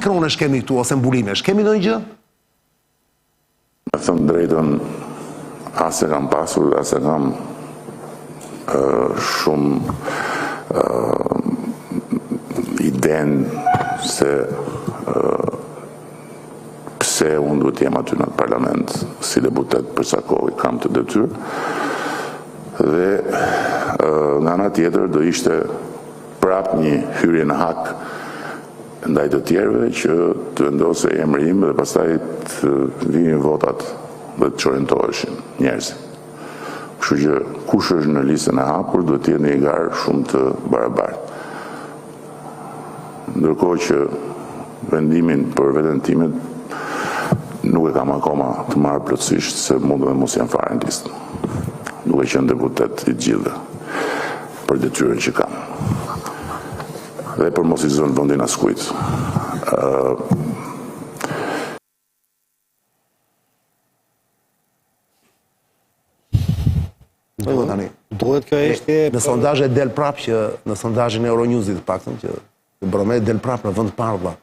Krone shkemi këtu, ose mbulime, shkemi ndonjë gjë? Me thënë drejtën, as e kam pasur, as e kam shumë iden se pse unë duhet jem aty në parlament si deputet për sa kohë kam të detyrë. Dhe nga ana tjetër do ishte prap një hyrje në hak ndaj të tjerëve që të vendose emri im dhe pastaj të vinin votat dhe të çorientoheshin njerëzit. Kështu që kush është në listën e hapur duhet të jetë një garë shumë të barabartë. Ndërkohë që vendimin për veten time nuk e kam akoma të marrë plotësisht se mund dhe mos janë fare në listë. Duke qenë deputet i gjithë për detyrën që kam. Dhe për mos i zënë vendin askujt. Duhet kjo ishte... Në sondazhe del prap që në sondazhin e Euronewsit paktën që Bromet del prap në vend të parë.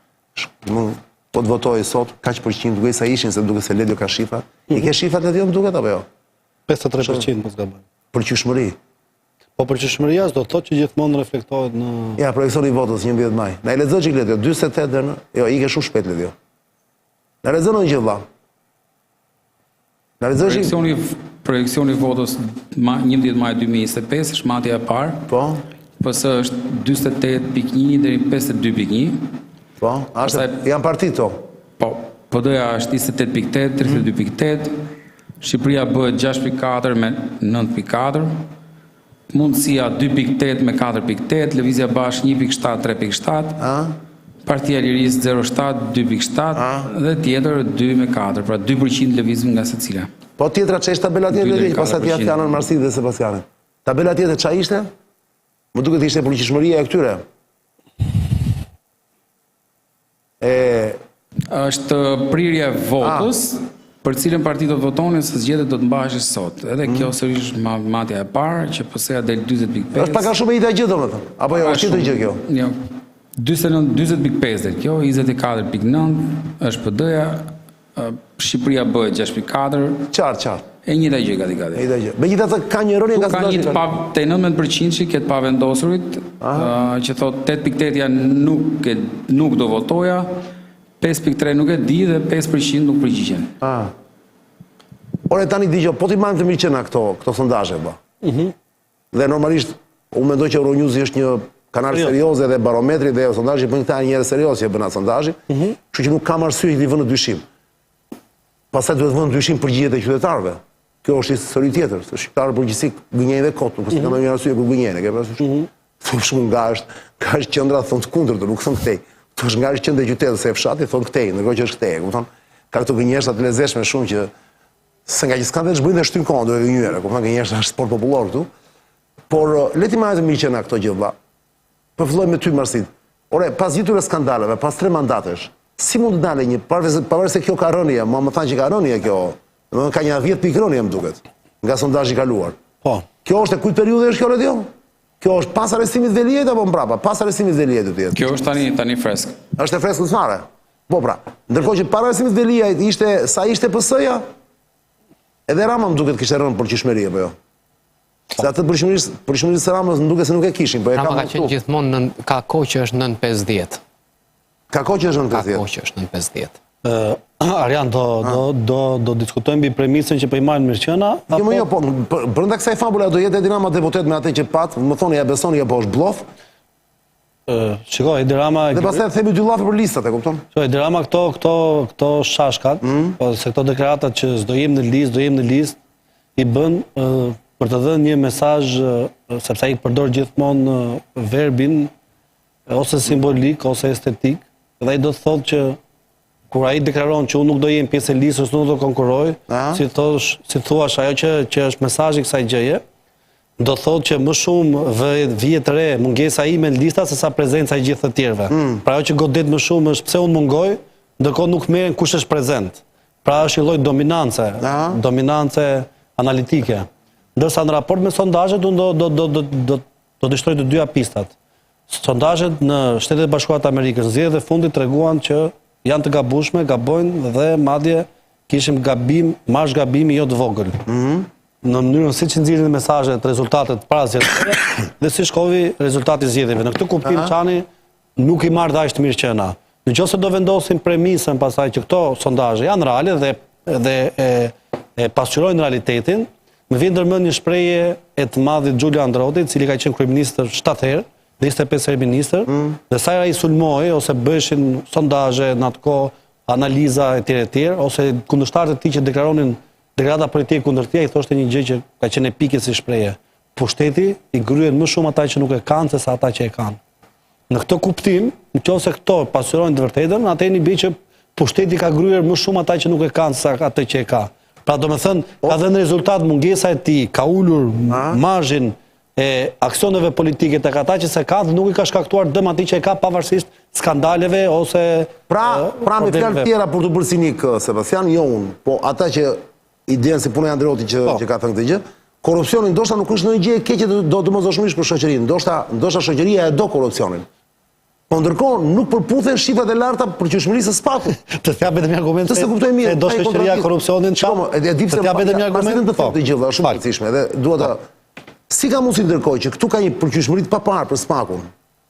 Po të votoj sot, kaq përqind duke sa ishin se duke se Ledio ka shifra. I ke shifrat e tij duket apo jo? 53% mos gaboj. Përqyeshmëri. Po përqyeshmëria do të thotë që gjithmonë reflektohet në... Ja, projekcioni i votës 11 maj. Na e lexoj çik Ledio, 48 deri në... Jo, i ke shumë shpejt Ledio. Na lexon një gjë vëlla. Na lexoj projekcioni i votës 11 maj 2025 është matja e parë. Po. PS është 48.1 deri 52.1. Po, janë partitë to. Po, PD-ja është 28.8, 32.8. Shqipëria bëhet 6.4 me 9.4. Mundësia 2.8 me 4.8, Lëvizja Bashkë 1.7, 3.7, Partia Lirisë 0.7, 2.7 dhe tjetër 2 me 4, pra 2% lëvizim nga secila. Po tjetra që ishte tabela tjetër, pas ati atë janën Marsit dhe Sebastianin. Tabela tjetër qa ishte? Më duket ishte përgjithshmëria e këtyre. Është prirja e votës, për cilën parti do të votonin se zgjedhjet do të mbahesh sot. Edhe kjo sërish matja e parë, që PS-ja del 40.5. Është pak a shumë e ida gjë domethënë. Apo jo, është tjetër gjë kjo. Jo. 40.5 del kjo, 24.9 është PD-ja, Shqipëria bëhet 6.4. Qartë. E njëjta gjë gati. E njëjta gjë. Megjithatë ka një rënje nga sondazhi. Ka një te 19% që ketë pavendosurit, që thotë 8.8 janë nuk do votoja. 5.3 nuk e di dhe 5% nuk përgjigjen. Ore tani digjo, po t'i marrim të mirë qena këto sondazhe, ba. Dhe normalisht, unë mendoj që Euronews është një kanal serioze dhe barometri dhe sondazhi për këta njerëz serioz që bën atë sondazhin, kështu që nuk kam arsye që t'i vënë dyshim. Pastaj duhet vënë dyshim përgjigjet e qytetarëve. Kjo është histori tjetër, se shqiptarët përgjithësi gënjejnë dhe kot, nuk kanë ndonjë arsye ku gënjejnë, ke parasysh? Thonë shumë nga është qendra thonë të kundërt, nuk thon këtej. Thosh nga është qendra e qytetit se e fshati thon këtej, ndërkohë që është këtej, kupton? Ka këto gënjeshtra të lezetshme shumë që se nga që s'kan vetë zhbëjnë dhe shtyn kohën duke gënjyer, kupton, gënjeshtra është sport popullor këtu. Por le ti marrë të mirë qena këto gjë vëlla. Po filloj me ty Marsit. Ore, pas gjitur e skandaleve, pas 3 mandatesh, si mund të dalë një pavarësisht se kjo ka rënje, më thënë që ka rënje kjo, domethënë ka një 10 pikë rënje më duket, nga sondazhi i kaluar. Po. Kjo është e kujt periudhë është kjo radio? Kjo është pas arrestimit të Veliajt apo mbrapa? Pas arrestimit të Veliajt do të jetë. Kjo është tani fresk. Është e freskët fare. Po pra. Ndërkohë që para arrestimit të Veliajt ishte PS-ja, edhe Rama më duket kishte rënë përgjithshmëri apo jo? Se atë përgjithshmërisë së Ramës më duket se nuk e kishin, po e Rama ka qenë gjithmonë ka kohë që është 9.50. Ka kohë që është 9.50. Ka kohë që është 9.50. Arjan, do diskutojmë mbi premisën që po i marrin mirëqena? Jo, po, brenda kësaj fabule do jetë Edi Rama deputet me atë që pat, më thoni ja besoni apo është bllaf? Shiko, Edi Rama... Dhe pastaj themi dy llafe për listat, e kupton? Edi Rama këto shashkat, se këto deklaratat që s'do jem në listë, i bën për të dhënë një mesazh, sepse ai përdor gjithmonë verbin ose simbolik ose estetik, dhe ai do të thotë që kur ai deklaron që unë nuk do jem pjesë e listës, nuk do konkurroj, si thuash ajo që është mesazhi i kësaj gjëje, do thotë që më shumë vihet re mungesa ime në lista se sa prezenca e gjithë të tjerëve. Pra ajo që godet më shumë është pse unë mungoj, ndërkohë nuk merren kush është prezent. Pra është një lloj dominance analitike. Ndërsa në raport me sondazhet unë do të shtroj të dyja pistat. Sondazhet në Shtetet e Bashkuara të Amerikës, zgjedhjet e fundit treguan që janë të gabueshme, gabojnë dhe madje kishim marrë gabimi jo të vogël. Në mënyrën siç nxirrin mesazhet, rezultatet para zgjedhjeve dhe si shkovi rezultati i zgjedhjeve. Në këtë kuptim Çani nuk i marr dash të mirë që na. Nëse do vendosim premisën pasaj që këto sondazhe janë reale dhe e pasqyrojnë realitetin, më vjen ndërmend një shprehje e të madhit Giulio Andreotti, i cili ka qenë kryeminist 7 herë, dhe 25 herë ministër, dhe sa ai sulmoi ose bëshin sondazhe në atë kohë, analiza etj, ose kundërshtarët e tij që deklaronin deklarata politike kundër tij, i thoshte një gjë që ka qenë epike si shprehje. Pushteti i gryen më shumë ata që nuk e kanë se sa ata që e kanë. Në këtë kuptim, nëse këto pasqyrojnë të vërtetën, atëherë i bie që pushteti ka gryer më shumë ata që nuk e kanë se ata që e ka. Pra domethënë, ka dhënë rezultat mungesa e tij, ka ulur marzhin e aksioneve politike tek ata që se kanë, nuk i ka shkaktuar dëm atij që e ka pavarësisht skandaleve ose Pra me fjalë tjera për të bërë sinik, Sebastian, jo unë, po ata që i dinë si puna e Andreotit që ka thënë këtë gjë, korrupsioni ndoshta nuk është në një gjë e keqe do domosdoshmërisht për shoqërinë, ndoshta shoqëria e do korrupsionin. Po ndërkohë nuk përputhen shifrat e larta për qyshmërisë së spakut. Të t'jap vetëm një argument se do shoqëria korrupsionin çfarë? Të t'jap vetëm një argument të thotë gjë, është shumë e rëndësishme dhe dua ta si ka mundësi ndërkohë që këtu ka një përqyshmëri të paparë për spakun,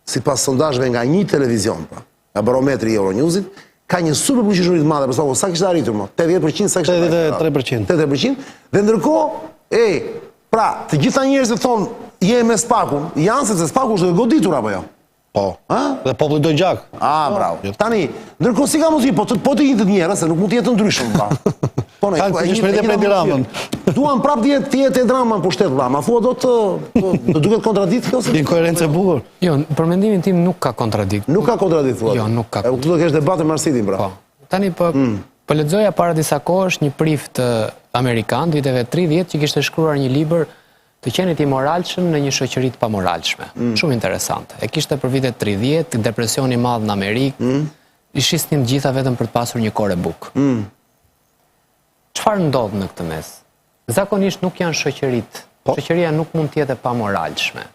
sipas sondazheve nga një televizion, nga barometri i Euronewsit, ka një super përqyshmëri të madhe për spakun, sa kishte arritur më? 80%, sa kishte arritur? 83%. 80%, dhe ndërkohë, pra, të gjitha njerëzit thonë je me spakun, janë sepse spaku është goditur apo jo? Po. Dhe populli do gjak. Bravo. Tani, ndërkohë si ka mundësi, po të njëjtët njerëz, se nuk mund të jetë ndryshëm, pra. Kanë përqyshmëri e Edi Ramën. Duan prapë të jetë Edi Rama në pushtet, pra. Ma thua do duket kontradikt kjo? Inkoherencë e bukur. Jo, për mendimin tim nuk ka kontradikt. Nuk ka kontradikt, thua. Jo, nuk ka. Këtu do kesh debate me Arsitin, pra. Po. Tani po lexoja para disa kohësh një prift amerikan, viteve 30, që kishte shkruar një libër të qenit i moralshëm në një shoqëri të pamoralshme. Shumë interesante. E kishte për vitet 30, depresioni i madh në Amerikë, i shisnin të gjitha vetëm për të pasur një kore buk. Çfarë ndodh në këtë mes? Zakonisht nuk janë shoqëritë. Shoqëria nuk mund të jetë e pamoralshme.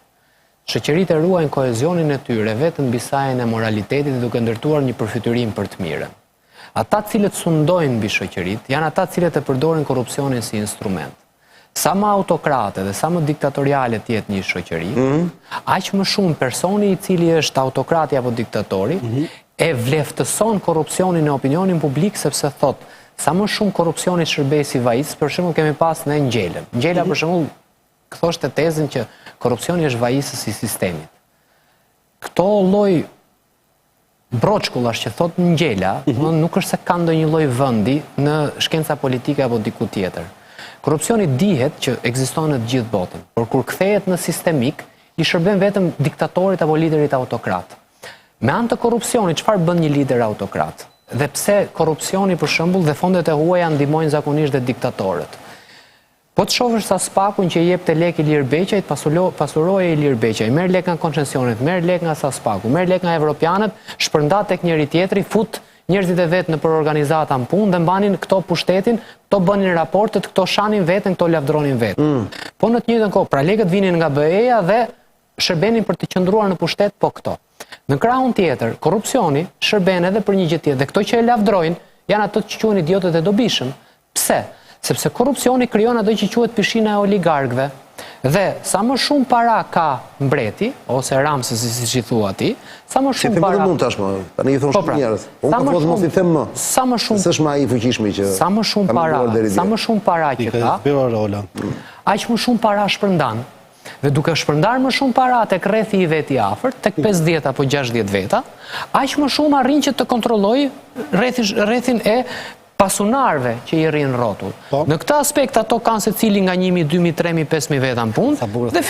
Shoqëritë ruajnë kohezionin e tyre vetëm mbi sajën e moralitetit dhe duke ndërtuar një përfytyrim për të mirën. Ata cilët sundojnë mbi shoqëritë janë ata cilët e përdorin korrupsionin si instrument. Sa më autokrate dhe sa më diktatoriale të jetë një shoqëri, aq më shumë personi i cili është autokrati apo diktatori e vleftëson korrupsionin në opinionin publik, sepse thot sa më shumë korrupsioni shërbesi vajis, për shembull kemi pas në Ngjela. Ngjela për shembull thoshte tezën që korrupsioni është vajisës i sistemit. Këto lloj broçkullash që thot Ngjela, nuk është se ka ndonjë lloj vendi në shkenca politike apo diku tjetër. Korrupsioni dihet që ekziston në të gjithë botën, por kur kthehet në sistemik, i shërben vetëm diktatorit apo liderit autokrat. Me anë të korrupsionit, çfarë bën një lider autokrat? Dhe pse korrupsioni për shembull dhe fondet e huaja ndihmojnë zakonisht dhe diktatorët? Po të shohësh sa spakun që i jepte lek Ilir Beqajt, pasuroje Ilir Beqaj, merr lek nga koncesionit, merr lek nga sa spaku, merr lek nga evropianët, shpërndat tek njëri tjetri, fut njerëzit e vetë në për organizata në punë dhe mbanin këto pushtetin, këto bënin raportet, këto shanin vetën, këto lavdronin vetën. Po në të njëjtën kohë, pra lekët vinin nga BE-ja dhe shërbenin për të qëndruar në pushtet, po këto. Në krahun tjetër, korrupsioni shërben edhe për një gjë tjetër, dhe këto që e lavdrojnë janë ato që quhen idiotët e dobishëm. Pse? Sepse korrupsioni krijon ato që quhet pishina e oligarkëve. Dhe sa më shumë para ka mbreti, ose Ramsesi siç i thua ti, sa më shumë para. Si mund tashmë, tani i thon shumë njerëz. Unë po thos mos i them më. Sa më shumë. S'është më ai i fuqishëm që. Sa më shumë para, sa më shumë para që ka. Aq më shumë para shpërndan. Dhe duke shpërndar më shumë para tek rrethi i vet i afërt, tek 50 apo 60 veta, aq më shumë arrin që të kontrollojë rrethin e pasunarve që i rrin rrotull. Në këtë aspekt ato kanë secili nga 1000, 2000, 3000, 5000 veta në punë dhe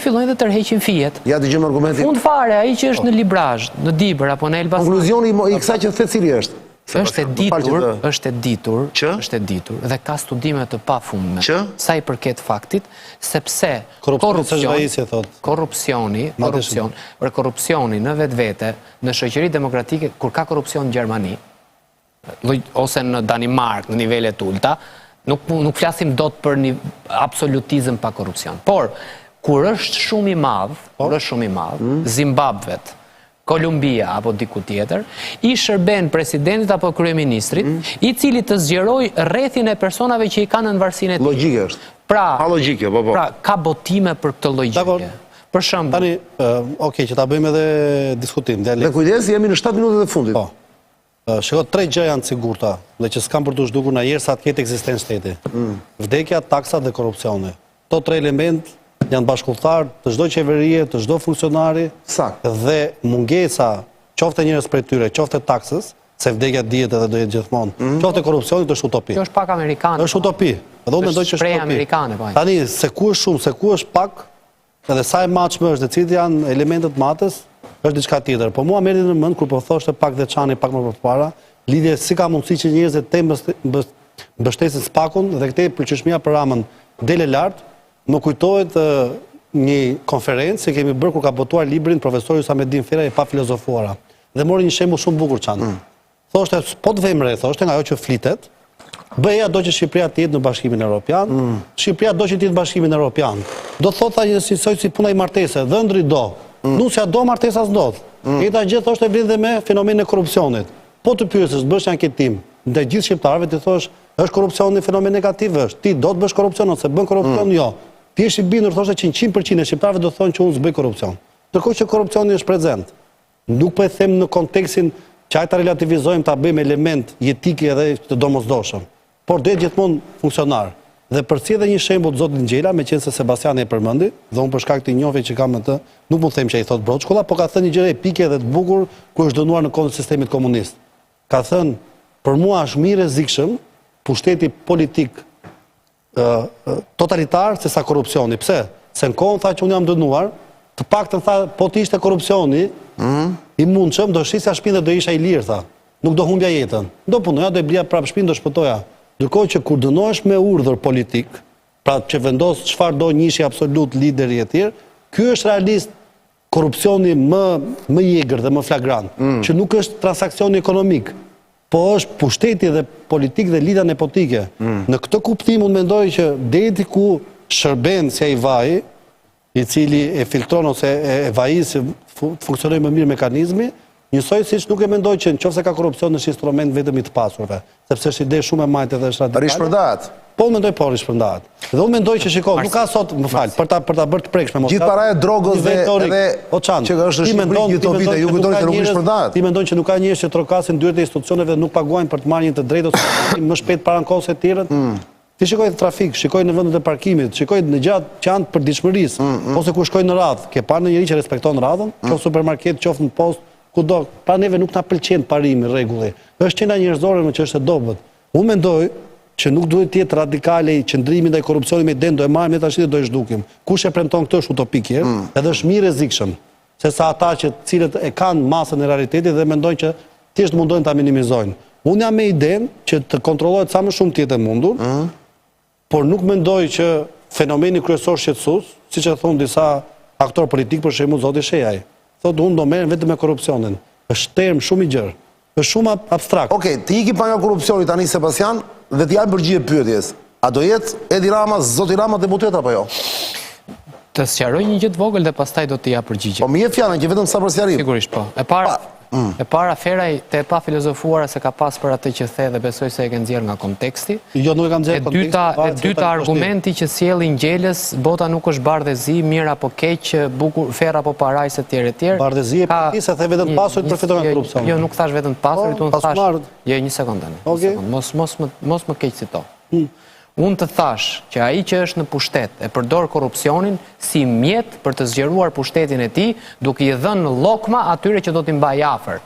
fillojnë dhe tërheqin fijet. Ja dëgjojmë argumentin. Fund fare ai që është në Librazh, në Dibër apo në Elbasan. Konkluzioni i kësaj që the cili është? Është e ditur dhe ka studime të pafundme sa i përket faktit, sepse korrupsioni në vetvete, në shoqëri demokratike, kur ka korrupsion në Gjermani, ose në Danimark, në nivelet ulta, nuk flasim dot për një absolutizëm pa korrupsion. Por, kur është shumë i madh, Zimbabvet, Kolumbia apo diku tjetër, i shërben presidentit apo kryeministrit, i cili të zgjeroj rrethin e personave që i kanë në varësinë e tij. Logjike është. Pra, logjike, po. Pra, ka botime për këtë logjike. Për shembull, Tani, okay, që ta bëjmë edhe diskutim. Dhe kujdes, jemi në 7 minutat e fundit. Po. Shiko, 3 gjë janë të sigurta, dhe që s'kam për të zhdukur në ajer sa të ketë ekzistencë shteti. Vdekja, taksat dhe korrupsioni. Këto 3 element janë bashkëkollëtar të çdo qeverie, të çdo funksionari, dhe mungesa qofte njerëz prej tyre, qofte taksës, se vdekja dihet edhe do jetë gjithmonë, qofte korrupsionit është utopi. Kjo është pak amerikane. Është utopi. Edhe unë mendoj që është utopi. Amerikane, po. Tani, se ku është shumë, se ku është pak, edhe sa e matshme është, dhe cilët janë elementet matës, është diçka tjetër. Po mua merri në mend kur po thoshte pak Deçani pak më përpara, lidhje si ka mundësi që njerëzit të mbështesin Spakun dhe këtë pëlqyeshmëria për Ramën dele lart. Më kujtohet një konferencë që kemi bërë kur ka botuar librin profesori Husamedin Fera e pa filozofuara. Dhe mori një shembull shumë bukur çan. Thoshte, po të vëmë re, thoshte nga ajo që flitet, BE-ja do që Shqipëria të jetë në Bashkimin Evropian, Shqipëria do që të jetë në Bashkimin Evropian. Do thotë si puna i martese, dhëndri do. Nusja do, martesa s'do. Këta gjithë thoshte vjen dhe me fenomenin e korrupsionit. Po të pyesësh, bësh një anketim ndaj gjithë shqiptarëve, ti thosh, është korrupsioni fenomen negativ është. Ti do të bësh korrupsion ose bën korrupsion? Jo. Ti je i bindur, thoshte që 100% e shqiptarëve do thonë që unë s'bëj korrupsion. Ndërkohë që korrupsioni është prezent. Nuk po e them në kontekstin që ai ta relativizojmë, ta bëjmë element jetike edhe të domosdoshëm. Por do jetë gjithmonë funksionar. Dhe përcjell një shembull zoti Ngjela, meqense Sebastiani e përmendi, dhe unë për shkak të njohjeve që kam me të, nuk mund të them që ai thot Broçkolla, por ka thënë një gjë epike dhe të bukur kur është dënuar në kohën e sistemit komunist. Ka thënë, për mua është më i rrezikshëm pushteti politik totalitar se sa korrupsioni. Pse? Se në kohën tha që unë jam dënuar, të paktën tha, po të ishte korrupsioni, i mundshëm do shisja shtëpinë dhe do isha i lirë, tha. Nuk do humbja jetën. Do punoja, do e blija prapë shtëpinë, do shpëtoja. Ndërkohë që kur dënohesh me urdhër politik, pra që vendos çfarë do njëshi absolut lideri e tjerë, ky është realisht korrupsioni më i egër dhe më flagrant, që nuk është transakcioni ekonomik, po është pushteti dhe politik dhe lidha nepotike. Në këtë kuptim unë mendoj që deri ku shërben si ai vaj, i cili e filtron ose e vajis funksionojë më mirë mekanizmi, njësoj siç nuk e mendoj që nëse ka korrupsion është instrument vetëm i të pasurve, sepse është ide shumë e majtë dhe është radikale. Rishpërndahet. Po mendoj po rishpërndahet. Dhe unë mendoj që shiko, nuk ka sot, më fal, për ta bërë të prekshme mos. Gjithë paraja drogës dhe që është në Shqipëri gjithë vite, ju kujtoni se nuk rishpërndahet. Ti mendon që nuk ka njerëz që trokasin dyert e institucioneve dhe nuk paguajnë për të marrë një të drejtë ose më shpejt para kohës së tjerët? Ti shikoj trafik, shikoj në vendet e parkimit, shikoj në gjatë që janë për ditëshmërisë, ose kur shkoj në radhë, ke parë ndonjëri që respekton radhën, qoftë supermarket, qoftë në postë, kudo, pra neve nuk na pëlqen parimi, rregulli. Është qenia njerëzore më që është e dobët. Unë mendoj që nuk duhet të jetë radikale i qëndrimi ndaj korrupsionit me den do e marrim ne tash do e zhdukim. Kush e premton këtë është utopik, edhe është më i rrezikshëm se sa ata që cilët e kanë masën e realitetit dhe mendojnë që thjesht mundojnë ta minimizojnë. Unë jam me idenë që të kontrollohet sa më shumë të jetë e mundur, por nuk mendoj që fenomeni kryesor shqetësues, siç e thon disa aktorë politik, për shembull zoti Shejaj, thotë unë do merrem vetëm me korrupsionin. Është term shumë i gjerë. Është shumë abstrakt. Okej, ti iki pa nga korrupsioni tani Sebastian dhe ti jap përgjigje pyetjes. A do jetë Edi Rama, zoti Rama deputet apo jo? Të sqaroj një gjë të vogël dhe pastaj do të jap përgjigje. Po më jep fjalën që vetëm sa për sqarim. Sigurisht po. E para Feraj te pa filozofuara se ka pas për atë që the dhe besoj se e ke nxjerr nga konteksti. Jo, nuk e kam nxjerr kontekstin. E dyta argumenti që sjellin Ngjeles, bota nuk është bardhëzi, mirë apo keq, bukur, ferr apo parajs etj etj. Bardhëzi e parajs se the vetëm të pasurit përfiton nga korrupsioni. Jo, nuk thash vetëm të pasurit, unë thash. Jo, një sekondë tani. Okej. Mos më keq cito. Unë të thash që ai që është në pushtet e përdor korrupsionin si mjet për të zgjeruar pushtetin e tij, duke i dhënë llokma atyre që do t'i mbajë afër.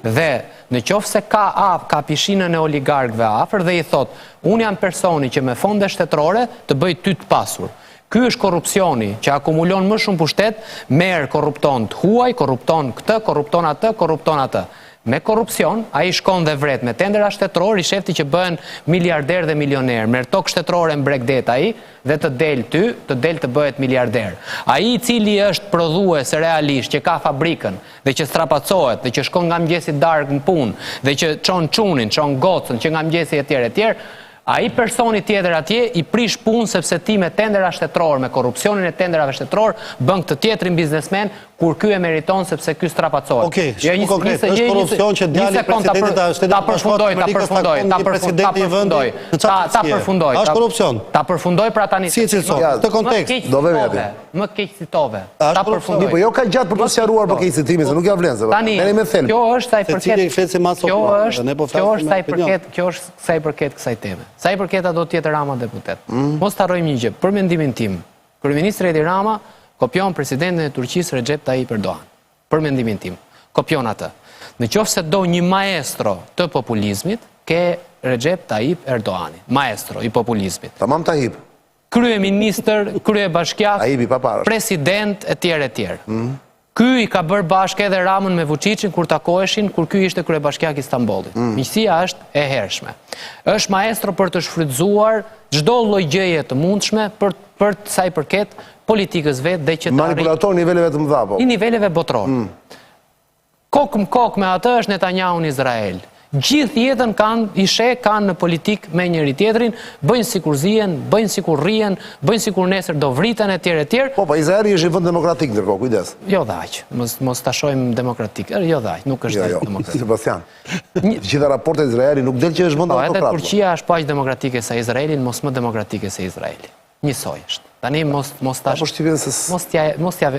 Dhe në qoftë se ka pishinën e oligarkëve afër dhe i thot, unë jam personi që me fonde shtetërore të bëj ty të pasur. Ky është korrupsioni që akumulon më shumë pushtet, merr korrupton të huaj, korrupton këtë, korrupton atë, korrupton atë. Me korrupsion, ai shkon dhe vret me tendera shtetëror, i shefti që bëhen miliarder dhe milioner. Merr tokë shtetërore në Bregdet ai dhe të del të bëhet miliarder. Ai i cili është prodhues realisht, që ka fabrikën dhe që strapacohet dhe që shkon nga mëngjesi darkë në punë dhe që çon çunin, çon gocën që nga mëngjesi etj etj, Ai personi tjetër atje i prish punë sepse ti me tendera shtetëror, me korrupsionin e tenderave shtetëror, bën këtë tjetrin biznesmen kur ky e meriton sepse ky strapacohet. Okej, shumë konkret, është korrupsion që djali presidentit të Shtetit Bashkuar të Amerikës ta përfundoj. Është korrupcion. Ta përfundoj pra tani. Si e cilëson? Këtë kontekst. Do vemi aty. Më keq citove. Ta përfundoj. Po jo ka gjatë për të sqaruar për keq citimin, se nuk ja vlen se. Tani, kjo është sa i përket. Kjo është sa i përket kësaj teme. Sa i përket do të jetë Rama deputet. Mos të harrojmë një gjë. Për mendimin tim, kryeministri Edi Rama kopjon presidentin e Turqisë Recep Tayyip Erdogan. Për mendimin tim, kopjon atë. Në qoftë se do një maestro të populizmit, ke Recep Tayyip Erdogani, maestro i populizmit. Tamam Tayyip. Kryeministër, kryebashkiak, president e tjerë. Ky i ka bërë bashkë edhe Ramën me Vučićin kur takoheshin, kur ky ishte kryebashkiak i Stambollit. Miqësia është e hershme. Është maestro për të shfrytzuar çdo lloj gjëje të mundshme për sa i përket politikës vetë dhe që të manipulator niveleve të mëdha po. Në niveleve botërore. Kokë me atë është Netanyahu në Izrael. Gjithë jetën kanë në politik me njëri tjetrin, bëjnë sikur zihen, bëjnë sikur rrien, bëjnë sikur nesër do vriten e tjerë. Po, Izraeli është një vend demokratik ndërkohë, kujdes. Jo dhaq, mos ta shohim demokratik. Jo dhaq, nuk është demokratik. Sebastian. Gjitha raportet e Izraelit nuk del që është vend autokrat. Edhe Turqia është paq demokratike se Izraeli, mos më demokratike se Izraeli. Njësoj është. Tani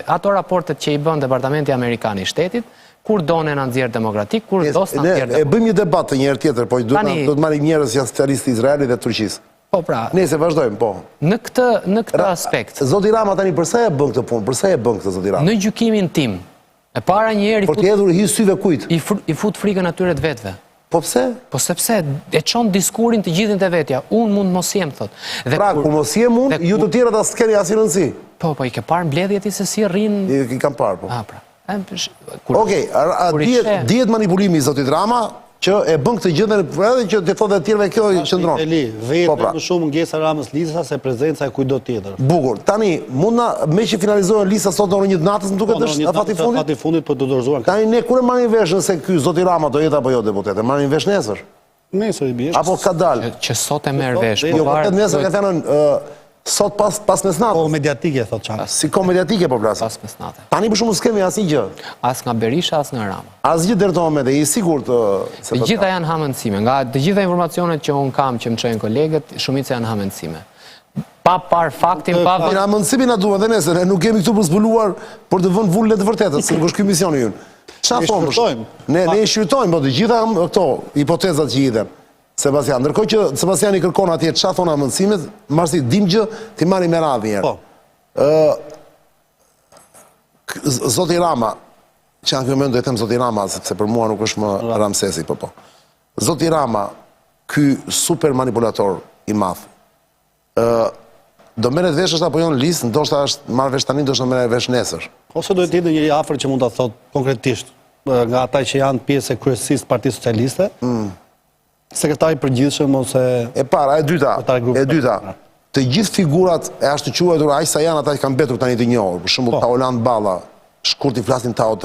ato raportet që i bën Departamenti Amerikan i Shtetit, kur donë në nxjerr demokratik, kur dos në nxjerr demokratik. E bëjmë një debat të njëherë tjetër, po do të marrim njerëz janë specialistë Izraelit dhe Turqisë. Po pra. Nëse vazhdojmë, po. Në këtë aspekt. Zoti Rama tani përsa e bën këtë punë? Përsa e bën këtë Zoti Rama? Në gjykimin tim, e para një herë por të hedhur hy syve kujt? I fut frikën atyre të vetëve. Po pse? Po sepse e çon diskurin të gjithin të vetja. Unë mund mos jem thot. Pra, ku mos jem unë, ju të tjerët as s'keni asnjë rëndësi. Po, i ke parë mbledhjet se si rrin. I kam parë, po. Pra. Okej, dihet manipulimi i Zotit Rama që e bën këtë gjë edhe që të thotë të tjerëve kjo qëndron. Vetë më shumë ngesa Ramës lista se prezenca e kujdo tjetër. Bukur. Tani mund me që finalizohen lista sot në orën 1 natës, më duket është afati fundit. Afati fundit për të dorëzuar. Tani ne kur e marrim vesh nëse ky Zoti Rama do jetë apo jo deputet, e marrim vesh nesër. Nesër i bie. Apo ka dalë. Që sot e merr vesh. Jo, nesër ka thënë sot pas mesnatës. Po mediatike, thot Çaka. Si ko mediatike po plas. Pas mesnatës. Tani për shkakun s'kemi asnjë gjë. As nga Berisha, as nga Rama. Asgjë deri në moment, i sigurt se të gjitha janë hamendësime. Nga të gjitha informacionet që un kam që më çojnë kolegët, shumica janë hamendësime. Pa par faktin, pa vetë. Hamendësimin na duan dhe nesër, ne nuk kemi këtu për zbuluar për të vënë vulën e të vërtetës, se është ky misioni ynë. Çfarë thonë? Ne i shqyrtojmë, po të gjitha këto hipotezat që hidhen. Sebastian, ndërkohë që Sebastiani kërkon atje çfarë thonë amëndësimet, marrsi dim gjë, ti marrim me radhë një herë. Zoti Rama, që në këtë moment do të them Zoti Rama, sepse për mua nuk është më Ramsesi, po. Zoti Rama, ky super manipulator i madh, do merret vesh apo jo në listë, ndoshta është marr vesh tani, ndoshta merret vesh nesër. Ose do të jetë njëri afër që mund ta thotë konkretisht nga ata që janë pjesë e kryesisë të Partisë Socialiste. Sekretari përgjithshëm ose e para, e dyta, të gjithë figurat e ashtu quajtur aq sa janë ata që kanë mbetur tani të njohur, për shembull Taoland Balla, shkurt i flasin Tao.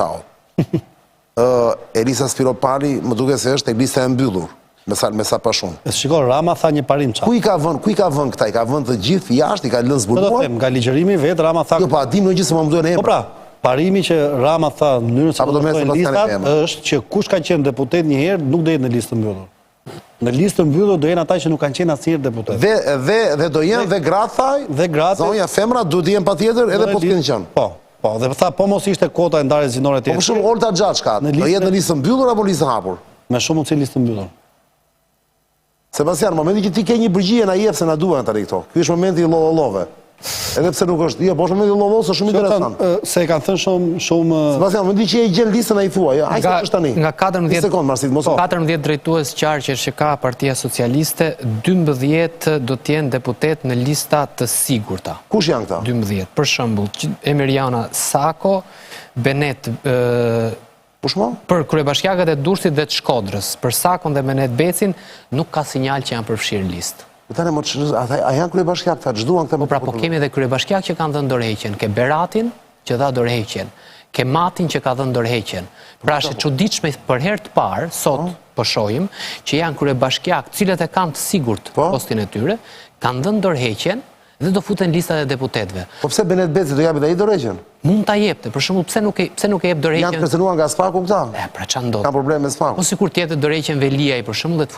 Elisa Spiropali, më duket se është lista e mbyllur, me sa pa shumë. Shiko, Rama tha një parim çfarë. Ku i ka vënë këta? I ka vënë të gjithë jashtë, i ka lënë zbuluar. Do të them, nga ligjërimi vet Rama tha. Jo, pa dim në gjithë se më duhen emra. Po pra, parimi që Rama tha në mënyrën se do të listat është që kush ka qenë deputet një herë nuk do jetë në listë mbyllur. Në listë mbyllur do jenë ata që nuk kanë qenë asnjëherë deputet. Dhe do jenë dhe gratë, zonja femra duhet të jenë patjetër edhe po të kenë qenë. Po, dhe tha po mos ishte kota e ndarjes zinore tjetër. Po shumë Olta Xhaçka, do jetë në listë mbyllur apo listë hapur? Me shumë mundësi listë mbyllur. Sebastian, momenti që ti ke një përgjigje na jep se na duan tani këto. Ky është momenti i lollove. Edhe pse nuk është, jo, po është momenti i lollove, është shumë interesant. Se kanë thënë shumë Sebastian, momenti që e gjen listën ai thua, jo, ai është tani. Nga 14 drejtues qarqesh që ka Partia Socialiste, 12 do të jenë deputet në lista të sigurta. Kush janë këta? 12. Për shembull, Emiriana Sako, Benet për kryebashkiakët e Durrësit dhe të Shkodrës, për Sakon dhe Benet Becin nuk ka sinjal që janë përfshirë në listë. A janë kryebashkiak, ta çduan këta? Po pra, po kemi edhe kryebashkiak që kanë dhënë dorëheqjen, ke Beratin që dha dorëheqjen, Kematin që ka dhënë ndërheqjen. Pra është e çuditshme për herë të parë, sot po shohim që janë kryebashkiak, cilët e kanë të sigurt postin e tyre, kanë dhënë ndërheqjen dhe do futen listat e deputetëve. Po pse Benet Beci do japet ai dorëheqjen? Mund ta jepte, për shembull, pse nuk e jep dorëheqjen? Janë kërcënuar nga Spaku këta? Pra çan ndodh? Ka probleme me Spaku. Po sikur tjetër dorëheqjen Veliaj për shembull dhe të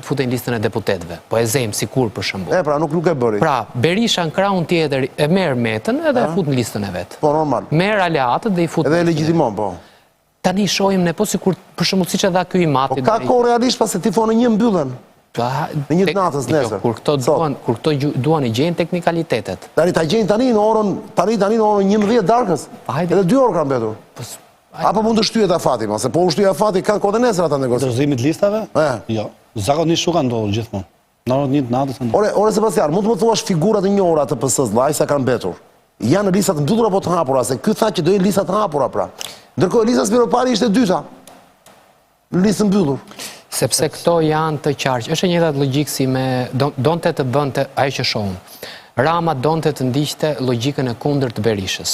futen listën e deputetëve. Po e zejm sikur për shembull. Pra nuk e bëri. Pra Berisha në krahun tjetër e merr Metën edhe e fut në listën e vet. Po normal. Merr aleatët dhe i fut. Edhe e legjitimon, po. Tani shohim ne po sikur për shembull siç e dha ky Imati. Po ka kohë realisht pas se tifonë një mbyllen. Në një natës nesër. Kur këto duan i gjejnë teknikalitetet. Tani ta gjejnë tani në orën 11 darkës. Edhe 2 orë kanë mbetur. Apo mund të shtyhet afati, se po u shtyhet afati kanë kohë nesër ata negociat. Dorëzimit listave? Jo. Zakonisht nuk kanë ndodhur gjithmonë. Në orën 1 natës ndodh. Ore Sebastian, mund të më thuash figurat e njohura të PS-s, vllai, sa kanë mbetur. Janë në listat të mbyllura apo të hapura, se ky tha që do jenë lista të hapura pra. Ndërkohë lista Spiropali ishte e dyta. Në listë mbyllur. Sepse këto janë të qarq. Është e njëjta logjikë si me donte të bënte ajo që shohim. Rama donte të ndiqte logjikën e kundërt të Berishës.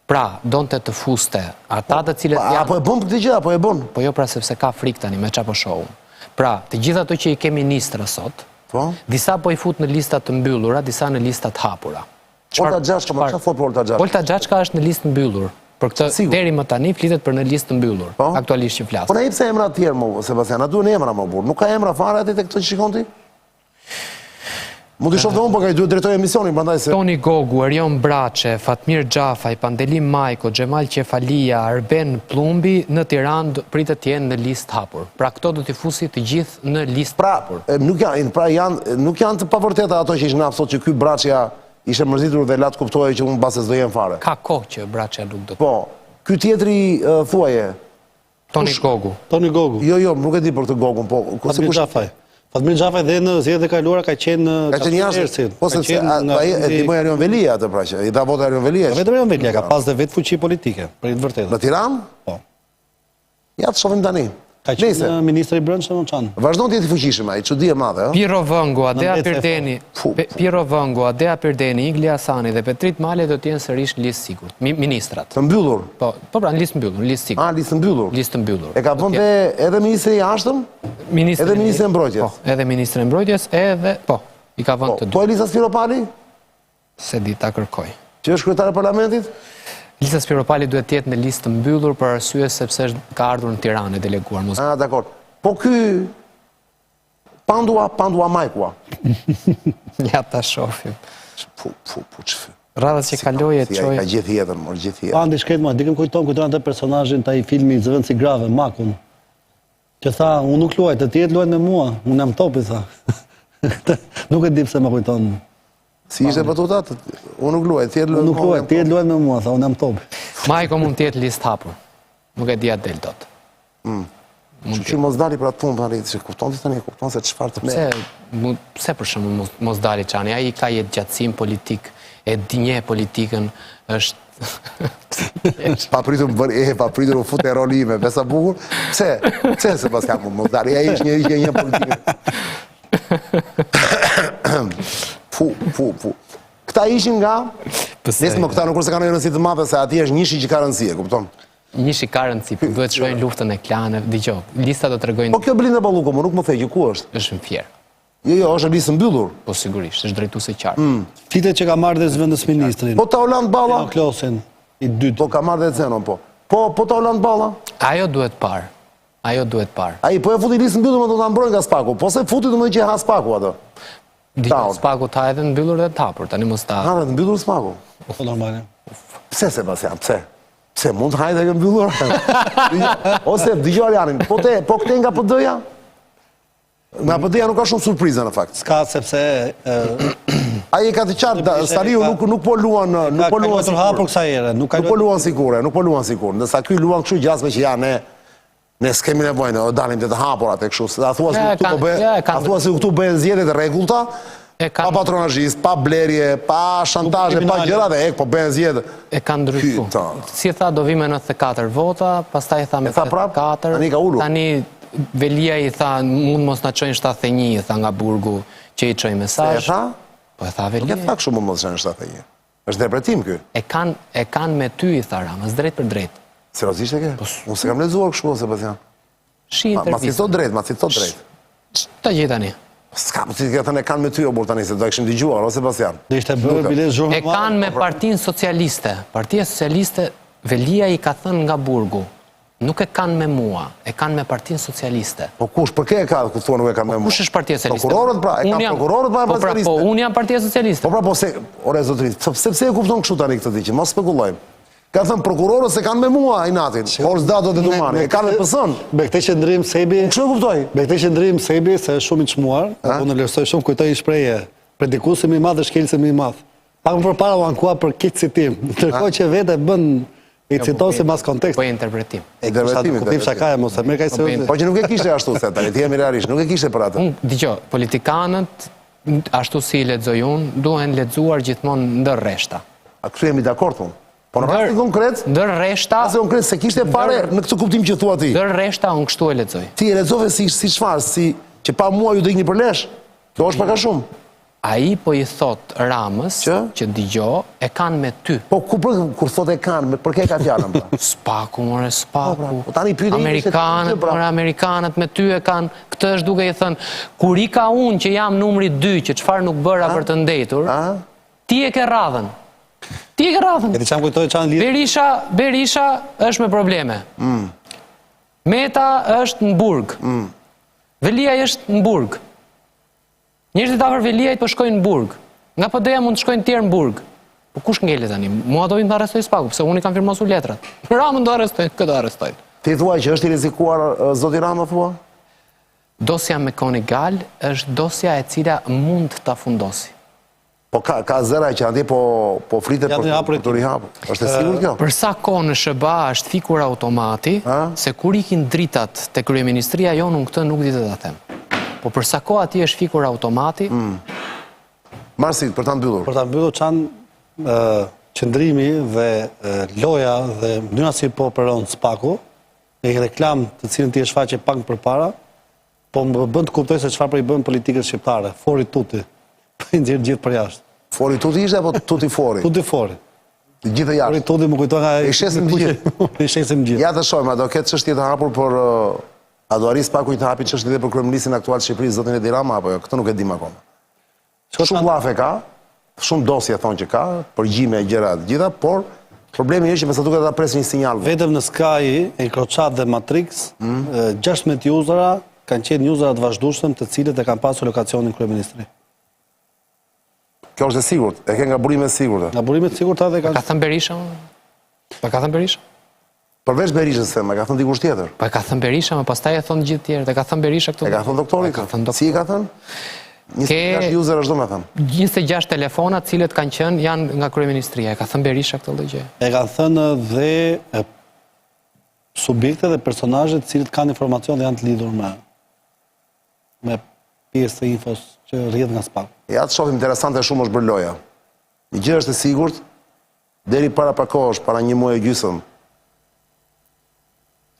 Pra, donte të fuste ata të cilët janë. Apo e bën këtë gjë, apo e bën? Po jo, pra sepse ka frikë tani me çfarë po shohim. Pra, të gjitha ato që i ke ministra sot, disa po i fut në lista të mbyllura, disa në lista të hapura. Olta Xhaçka, më çfarë fol për Olta Xhaçka? Olta Xhaçka është në listë mbyllur. Për këtë deri më tani flitet për në listë të mbyllur, aktualisht që flas. Po na jep se emra të tjerë më, Sebastian, na duhen emra më burr. Nuk ka emra fare aty tek këto që shikon ti? Mund të shoh domun, po ka duhet drejtoj emisionin, prandaj se Toni Gogu, Erion Braçe, Fatmir Xhafaj, Pandelim Majko, Xhemal Qefalia, Arben Plumbi në Tiranë pritet të jenë në listë hapur. Pra këto do t'i fusi të gjithë në listë hapur. Nuk janë të pavërteta ato që ishin nga sot që ky Braçja ishte mërzitur dhe la të kuptohej që unë base s'do jem fare. Ka kohë që Braçja nuk do të. Po, ky tjetri thuaje. Toni Gogu. Toni Gogu. Jo, nuk e di për këtë Gogun, po. Fatmir Xhafaj. Fatmir Xhafaj dhe në zgjedhjet e kaluara ka qenë jashtë. Po se ai e ndihmoi Erion Velia atë pra që i dha vota Erion Velia. Vetëm Erion Velia ka pas dhe vetë fuqi politike, për të vërtetë. Në Tiranë? Po. Ja të shohim tani. Ka qenë ministri i brendshëm në Çanë. Vazhdon të jetë i fuqishëm ai, çudi e madhe, ëh. Piro Vëngu, Adea Pirdeni, Ingli Hasani dhe Petrit Male do të jenë sërish në listë sigurt. Ministrat. Të mbyllur. Po pra në listë mbyllur, në listë sigurt. Listë mbyllur. Listë mbyllur. E ka vënë edhe ministri i jashtëm? Edhe ministri i mbrojtjes. Po, edhe ministri i mbrojtjes, i ka vënë të dy. Po Elisa Spiropali? Se di ta kërkoj. Që është kryetare e parlamentit? Elisa Spiropali duhet të jetë në listë mbyllur për arsye sepse ka ardhur në Tiranë e deleguar. Dakor. Po ky Pandua Majkua. Ja ta shohim. Ç'fë. Radhës që kaloi e çoi. Ka gjithë jetën, mor gjithë jetën. Pandi shkret më, dikëm kujton atë personazhin të ai filmi Zëvendësi grave, Makun. Që tha, unë nuk luaj, të tjerë luajnë me mua, unë jam topi, tha. Nuk e di pse më kujton. Si ishte batuta? Unë nuk luaj, tjerë luajnë me mua. Nuk luaj, tjerë luajnë me mua, tha, unë jam topi. Majko mund të jetë listë hapur. Nuk e di atë del dot. Që mos dali për atë punë tani, që kupton ti tani, kupton se çfarë të merr. Pse për shembull mos dali Çani? Ai ka jetë gjatësim politik, e dinje politikën, është pa pritur u fut e rolime, besa bukur. Pse se pas ka mos dali, ai është njëri që një politikë. Këta ishin nga nesë më këta nuk se kanë rëndësi të madhe, se ati është njëshi që ka rëndësi, e kupton? Njëshi ka rëndësi, për duhet shojnë luftën e klanëve, dëgjoj, lista do të regojnë... Po kjo Belinda Balluko, më nuk më thej që ku është? Është në Fjerë. Jo, është listë mbyllur. Po sigurisht, është drejtuese qartë. Fitet që ka marrë dhe zëvendës ministrin. Po ta Orland Balla? Klosin, i dytë. Po ka marrë dhe Zenon, po. Po ta Orland Balla? Ajo duhet parë. Ai po e futi listë mbyllur, më do ta mbrojnë nga Spaku. Po se futi do më që ha Spaku atë. Spaku ta edhe mbyllur dhe hapur, tani mos ta. Ha dhe mbyllur Spaku. Po normale. Pse Sebastian, pse? Pse mund të hajde që mbyllur? Ose dëgjoj Arianin, po këte nga PD-ja? Nga PD-ja nuk ka shumë surpriza në fakt. S'ka sepse ai ka të qartë, Staliu nuk po luan Nuk po luan sigure. Ndërsa ky luan kështu gjasme që ja ne s'kemi nevojë, dalim të hapur atë kështu. A thua se këtu bëhen zgjedhje të rregullta? Pa patronazhist, pa blerje, pa shantazhe, pa gjëra dhe po bëhen zgjedhje. E kanë ndryshuar. Si tha do vi me 94 vota, pastaj tha me 74. Tani Velia i tha mund mos na çojnë 71, tha nga burgu që i çoi mesazh. E tha? Po e tha Velia. Nuk e tha kështu mund mos çojnë 71. Është interpretim ky. E kanë me ty, i tha Ramës, drejt për drejt. Seriozisht e ke? Unë se kam lexuar kështu, Sebastian. Shi Ma intervistë. ma citot drejt. Ta gjej tani. S'ka po ti ke thënë e kanë me ty o burr tani se do e kishim dëgjuar, o Sebastian. Dhe ishte bërë bilet E zhurmë. kanë me Partinë Socialiste. Partia Socialiste, Velia i ka thënë nga burgu. Nuk e kanë me mua, e kanë me Partinë Socialiste. Po kush, për kë e ka ku thua nuk e kanë me mua? Kush është Partia Socialiste? Prokurorët pra, e kanë prokurorët pa Po pra, socialiste. po unë jam Partia Socialiste. Po pra, po se, ore zotërit, sepse e kupton kështu tani këtë diqë, mos spekulojmë. Ka thënë prokurorët se kanë me mua i natin, por s'da do të dumani, e kanë me pësën. Me këtë qëndrim Sebi, Kështu e kuptoj. me këtë qëndrim Sebi, se shumë i çmuar, unë e lërsoj shumë kujtoj një shprehje, predikuesi më i madh dhe shkelësi më i madh. Pak më përpara u ankua për këtë citim, ndërkohë që vetë bën i citon se mas kontekst. Po e interpretim. E kuptim shakaja, mos e merr kaq seriozisht. Po që nuk e kishte ashtu se tani, ti jemi realisht, nuk e kishte për atë. Dgjoj, politikanët, ashtu si i lexoj unë, duhen lexuar gjithmonë ndër rreshta. A kështu jemi dakord unë? Po në rastin konkret, Ndër rreshta, rastin konkret se kishte fare në këtë kuptim që thua ti. ndër rreshta unë kështu e lexoj. Ti e lexove si çfarë, si që pa mua ju do ikni për lesh. Kjo është pak a shumë. Ai po i thot Ramës që dëgjoj, e kanë me ty. Po kur thotë e kanë, për kë ka fjalën pra? Spaku, more spaku. Po tani pyetja Amerikanët, more amerikanët me ty e kanë. Këtë është duke i thënë, kur i ka unë që jam numri 2, që çfarë nuk bëra për të ndetur, ti e ke radhën. Ti e ke radhën. E di çam kujtoj çan lidh. Berisha është me probleme. Meta është në burg. Veliaj është në burg. Njerëzit afër Veliajt po shkojnë në burg. Nga PD-ja mund të shkojnë tjerë në burg. Po kush ngele tani? Mua do vim të arrestoj Spaku, pse unë i kam firmosur letrat. Ramën do arrestojnë, këtë arrestojnë. Ti thua që është i rrezikuar zoti Rama thua? Dosja me Konigal është dosja e cila mund ta fundosi. Po ka zëra që andje po fritet për të rihapur. Është e sigurt kjo? Për sa kohë në SBA është fikur automati, se kur ikin dritat te kryeministria jonë, unë këtë nuk di të ta them. Po për sa kohë aty është fikur automati, Marsit, për ta mbyllur. Për ta mbyllur çan qëndrimi dhe loja dhe mënyra si po operon Spaku, e një reklam të cilën ti e shfaqe pak më përpara, po më bën të kuptoj se çfarë po i bën politikët shqiptare. Fori tuti. Po i nxjerr gjithë për jashtë. Fori tuti ishte apo tuti fori? Tuti fori. Gjithë Fori jashtë. tuti më kujton nga I shesim gjithë. I shesim gjithë. Ja të shojmë, a do ketë çështje të hapur por a do arris Spaku i të hapi çështje dhe për kryeministin aktual të Shqipërisë zotin Edi Rama apo jo? Këtë nuk e dim akoma. Shumë llafe ka, shumë dosje thonë që ka, përgjime e gjëra të gjitha, por problemi është që me sa duket ata presin një sinjal. Vetëm në Sky, Encrochat dhe Matrix, 16 usera kanë qenë usera të vazhdueshëm të cilët e kanë pasur lokacionin kryeministri. Kjo është e sigurt, e ke nga burime e sigurta. Nga burimet sigurta dhe ka kanë thënë Berisha? Pa ka thënë Berisha? Përveç Berishës se, ka thënë dikush tjetër. Pa ka thënë Berisha, më pastaj e thonë gjithë tjerët, e ka thënë Berisha këtu. E ka thënë doktori. Ka thënë Si e ka thënë? 26 user është do me thënë. 26 telefonat cilët kanë qenë janë nga kryeministria, e ka thënë Berisha këtë gjë. E kanë thënë dhe subjekte dhe personazhe të cilët kanë informacion dhe janë të lidhur me pjesë të infos që rrjedh nga Spaku. Ja të shohim, interesante shumë është bërë loja. Një gjë është e sigurt, deri para pak kohësh, para një muaj e gjysmë.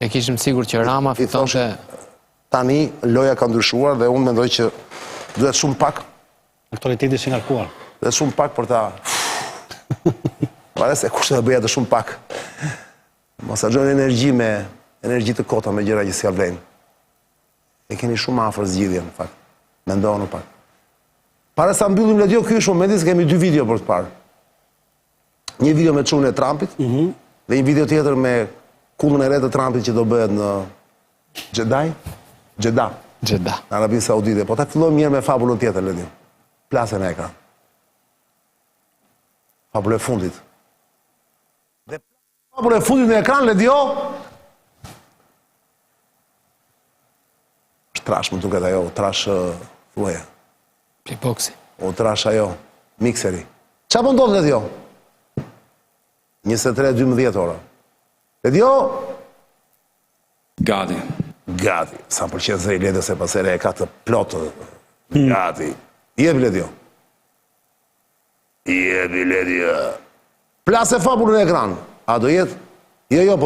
E kishim sigurt që Rama fitonte. Tani loja ka ndryshuar dhe unë mendoj që duhet shumë pak. Aktualiteti është i ngarkuar. Duhet shumë pak për ta. Pare se kushte të bëja të shumë pak. Mos harxojnë energji me energji të kota me gjëra që s'ja vlen. E keni shumë afër zgjidhjen në fakt. Mendonu pak. Para sa mbyllim le ky është momenti se kemi 2 video për të parë. Një video me çunën e Trumpit dhe një video tjetër me kullën e re të Trumpit që do bëhet në Jeddah. Jeddah. Në Arabinë Saudite. Po ta fillojmë mirë me fabulën tjetër, le dim. Plasën e ekran. Fabulë e fundit. Dhe fabulë e fundit në ekran, le dio. Trash më duket ajo, trash thuaja. Playboxi. O trash ajo, mikseri. Qa po ndodh, le dio? 23:12 ora. Le dio? Gati. Gati. Sa më pëlqen zëri ledhe se pasere e ka të plotë. Gati. Jebi le dio. Jebi le dio. Plase fabulën e ekran. A do jetë? Jo, po